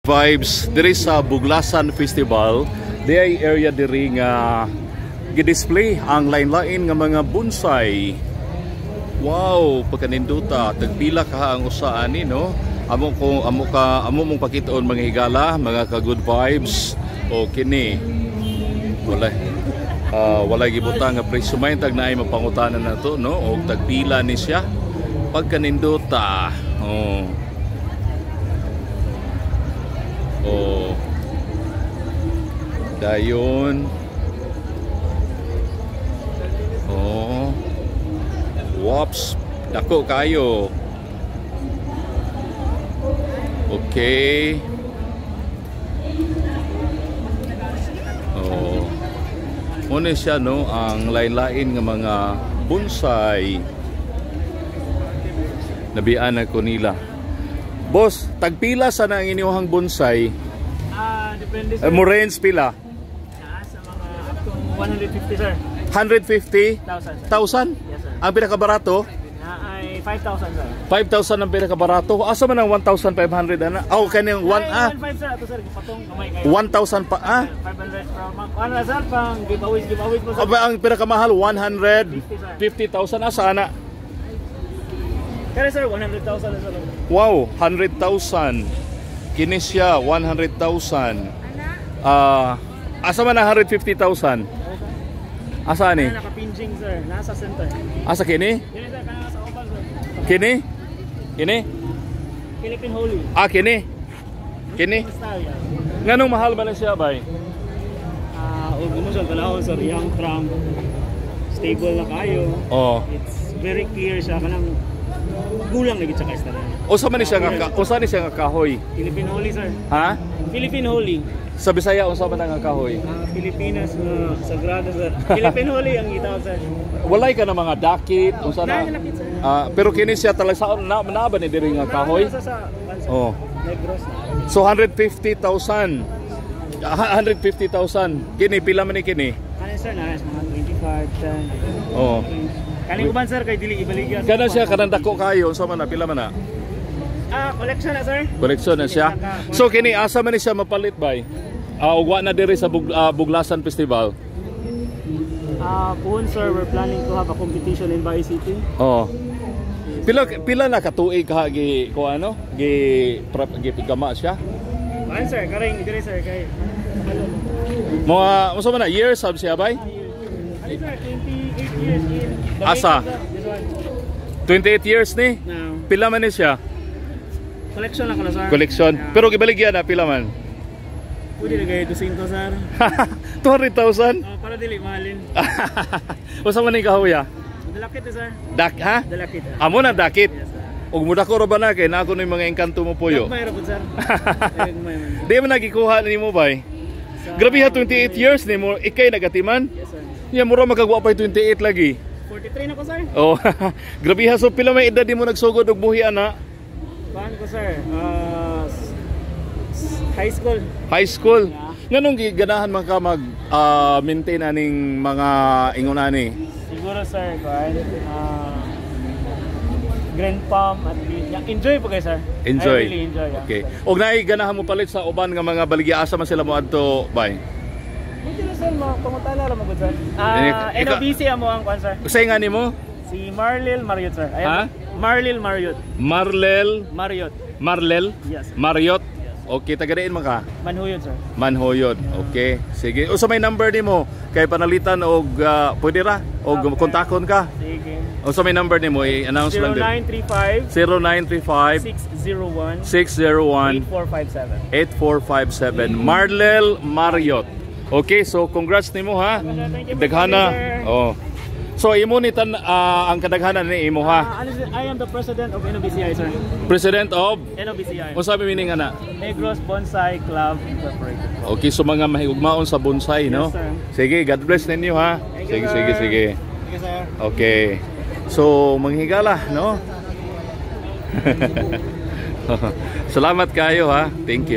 Vibes diri sa Buglasan Festival, di ay area diri nga gi-display ang lain-lain nga mga bonsai. Wow, pagkaninduta tagpila ka ang usa ani no. Amo mong pakitaon mga higala, mga ka good vibes o kini. Wala gibutang nga presyo may tag naay mapangutanan na to no o tagpila ni siya pagkaninduta. Dayon. Wops, dako kayo. Okay. Muna siya no ang lain-lain nga mga bonsai. Nabian ako nila. Boss, tagpila sa na ang inyong bonsai? Depende sir. Mo range pila? Sa mga up to 150 sir. 150,000? Yes sir. Ang pinakabarato? Ay 5,000 sir. 5,000 ang pinakabarato. Asa man ang 1,500 ana? Kanyang 1,500 sir ato sir patong kamay kayo. 1,000 pa 500 from ano sir pang giveaways mo sir. Ang pinakamahal 150,000 asa ana? Kaya sir 100,000 sir. Wow, 100,000. Kini siya 100,000. Asa man ang 150,000? Asa ni? Naka-pinching sir, nasa center. Asa kini? Kini sir kana sa oval sir. Kini? Kini? Philippine Holy. Kini? Kini? Nganong mahal ba na siya bay? Mo sir kalahon sir, young crank. Stable na kayo. It's very clear siya kanang gulang lagi sa kaistan. Usa man ni siya nga kahoy? Philippine Holy sir. Ha? Philippine Holy. Sa Bisaya unsa man nga kahoy? Pilipinas na sagrado sir. Philippine Holy ang gitawag sir. Walay ka na mga dakit unsa na? Pero kini siya talaga sa na ba ni diri nga kahoy? Negros. So 150,000. 150,000. Kini pila man ni kini? Kani sir na mga 25, 10. Kani uban sir kay dili ibaligya. Kana siya kanang dako kayo unsa man na pila man na? Collection na sir. Collection na siya. So kini asa man ni siya mapalit bay? Ugwa na diri sa Buglasan Festival. Puhon sir, we're planning to have a competition in Bayi City. Pila na katuig ka gi ko ano? Gi gama siya. Sir, karing diri sir kay mga unsa man na years sab siya bay? Ali sir, 28 years in. Asa? 28 years ni? Pila man ni siya? Collection lang kana sir. Collection. Pero gibaligyan na pila man? Pwede na kayo 200 sir. 200,000? Para dili mahalin. Unsa man ni kahoy? Dalakit sir. Ha? Dalakit. Amo na dakit. Yes sir. Og muda ko ra ba na kay na ako ni mga engkanto mo puyo. Mayro pud sir. Di man nagikuha nimo bay? Grabe ha 28 years ni mo ikay nagatiman? Yes sir. Ya mura magagwa pa 28 lagi. 43 na ko sir. Grabe ha so pila may edad mo nagsugod og buhi ana? Paan ko sir? High school. High school. Nganong giganahan man ka mag maintain aning mga ingon ani? Siguro sir, Grand Palm at enjoy po kayo sir. Enjoy. I really enjoy. Okay. Og naay ganahan mo palit sa uban nga mga baligya asa man sila mo adto bay? Buti na sir, pangutana lang mo sir. NOBC amo ang kwan sir. Usay nga nimo? Si Marlel Mariot sir. Ha? Marlel Mariot. Marlel? Yes. Mariot? Okay, tagadiin man ka? Manhuyod sir. Manhuyod. Okay. Sige. Usa may number nimo kay panalitan og pwede ra og kontakon ka. Sige. Usa may number nimo i-announce lang din. 0935 601 8457 Marlel Mariot. Okay, so congrats nimo ha. Daghana. So imo ni ang kadaghanan ni imo ha. I am the president of NOBCI sir. President of NOBCI. Unsa may meaning ana? Negros Bonsai Club Incorporated. Okay, so mga mahigugmaon sa bonsai no. Sige, God bless ninyo ha. Sige. Sige sir. Okay. So manghigala no. Salamat kayo ha. Thank you.